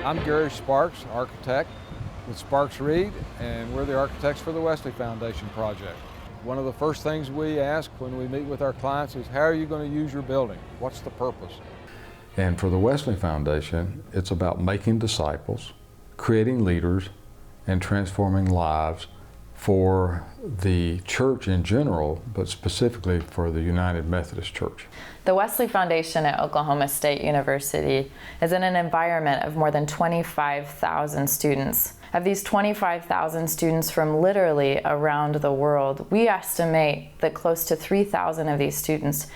I'm Gary Sparks, architect with Sparks Reed, and we're the architects for the Wesley Foundation project. One of the first things we ask when we meet with our clients is, how are you going to use your building? What's the purpose? And for the Wesley Foundation, it's about making disciples, creating leaders, and transforming lives for the church in general, but specifically for the United Methodist Church. The Wesley Foundation at Oklahoma State University is in an environment of more than 25,000 students. Of these 25,000 students from literally around the world, we estimate that close to 3,000 of these students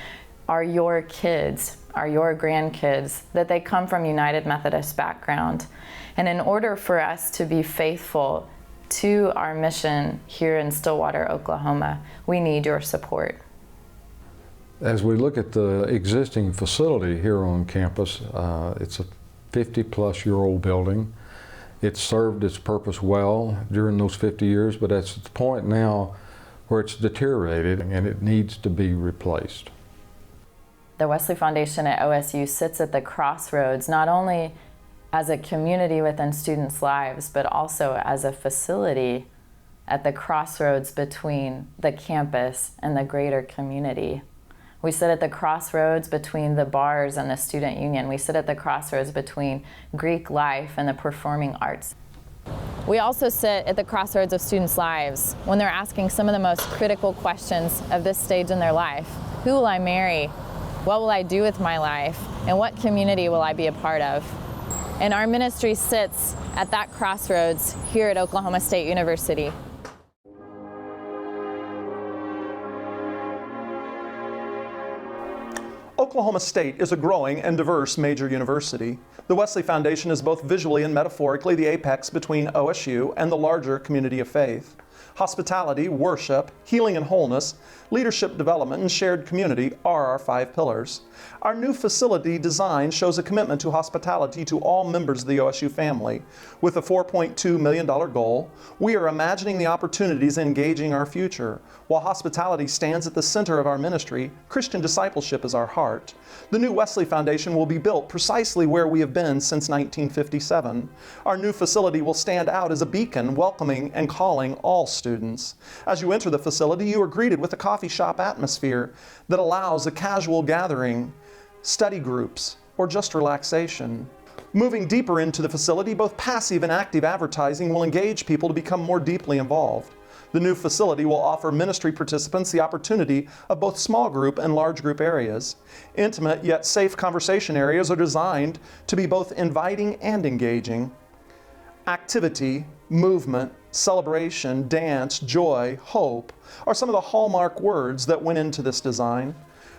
are your kids, are your grandkids, that they come from United Methodist background. And in order for us to be faithful to our mission here in Stillwater, Oklahoma, we need your support. As we look at the existing facility here on campus, it's a 50-plus-year-old building. It's served its purpose well during those 50 years, but it's at the point now where it's deteriorated and it needs to be replaced. The Wesley Foundation at OSU sits at the crossroads, not only as a community within students' lives, but also as a facility at the crossroads between the campus and the greater community. We sit at the crossroads between the bars and the student union. We sit at the crossroads between Greek life and the performing arts. We also sit at the crossroads of students' lives when they're asking some of the most critical questions of this stage in their life. Who will I marry? What will I do with my life? And what community will I be a part of? And our ministry sits at that crossroads here at Oklahoma State University. Oklahoma State is a growing and diverse major university. The Wesley Foundation is both visually and metaphorically the apex between OSU and the larger community of faith. Hospitality, worship, healing and wholeness, leadership development, and shared community are our 5 pillars. Our new facility design shows a commitment to hospitality to all members of the OSU family. With a $4.2 million goal, we are imagining the opportunities and engaging our future. While hospitality stands at the center of our ministry, Christian discipleship is our heart. The new Wesley Foundation will be built precisely where we have been since 1957. Our new facility will stand out as a beacon, welcoming and calling all students. As you enter the facility, you are greeted with a coffee shop atmosphere that allows a casual gathering, study groups, or just relaxation. Moving deeper into the facility, both passive and active advertising will engage people to become more deeply involved. The new facility will offer ministry participants the opportunity of both small group and large group areas. Intimate yet safe conversation areas are designed to be both inviting and engaging. Activity, movement, celebration, dance, joy, hope are some of the hallmark words that went into this design.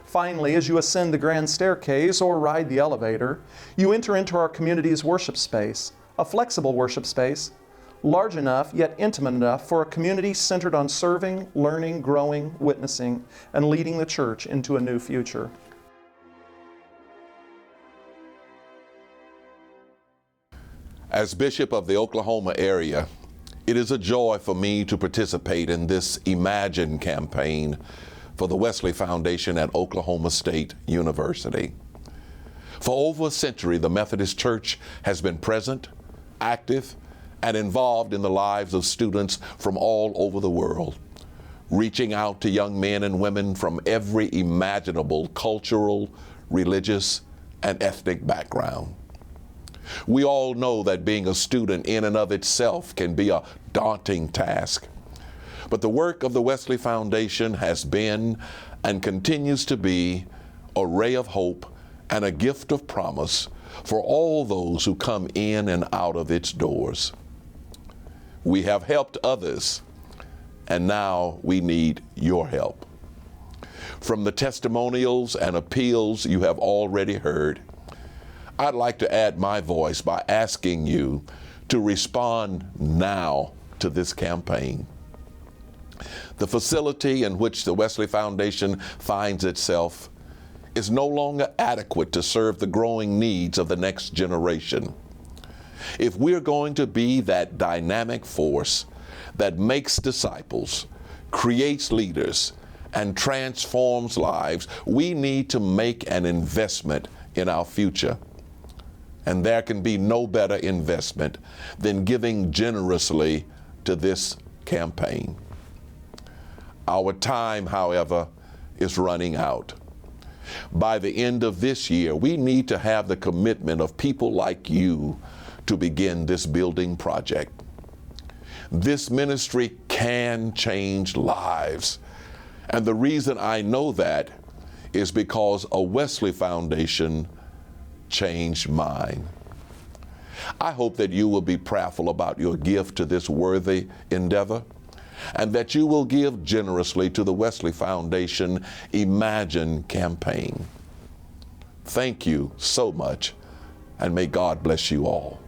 Finally, as you ascend the grand staircase or ride the elevator, you enter into our community's worship space, a flexible worship space, large enough yet intimate enough for a community centered on serving, learning, growing, witnessing, and leading the church into a new future. As Bishop of the Oklahoma area, it is a joy for me to participate in this Imagine campaign for the Wesley Foundation at Oklahoma State University. For over a century, the Methodist Church has been present, active, and involved in the lives of students from all over the world, reaching out to young men and women from every imaginable cultural, religious, and ethnic background. We all know that being a student in and of itself can be a daunting task. But the work of the Wesley Foundation has been and continues to be a ray of hope and a gift of promise for all those who come in and out of its doors. We have helped others, and now we need your help. From the testimonials and appeals you have already heard, I'd like to add my voice by asking you to respond now to this campaign. The facility in which the Wesley Foundation finds itself is no longer adequate to serve the growing needs of the next generation. If we're going to be that dynamic force that makes disciples, creates leaders, and transforms lives, we need to make an investment in our future. And there can be no better investment than giving generously to this campaign. Our time, however, is running out. By the end of this year, we need to have the commitment of people like you to begin this building project. This ministry can change lives. And the reason I know that is because a Wesley Foundation changed mine. I hope that you will be prayerful about your gift to this worthy endeavor, and that you will give generously to the Wesley Foundation Imagine campaign. Thank you so much, and may God bless you all.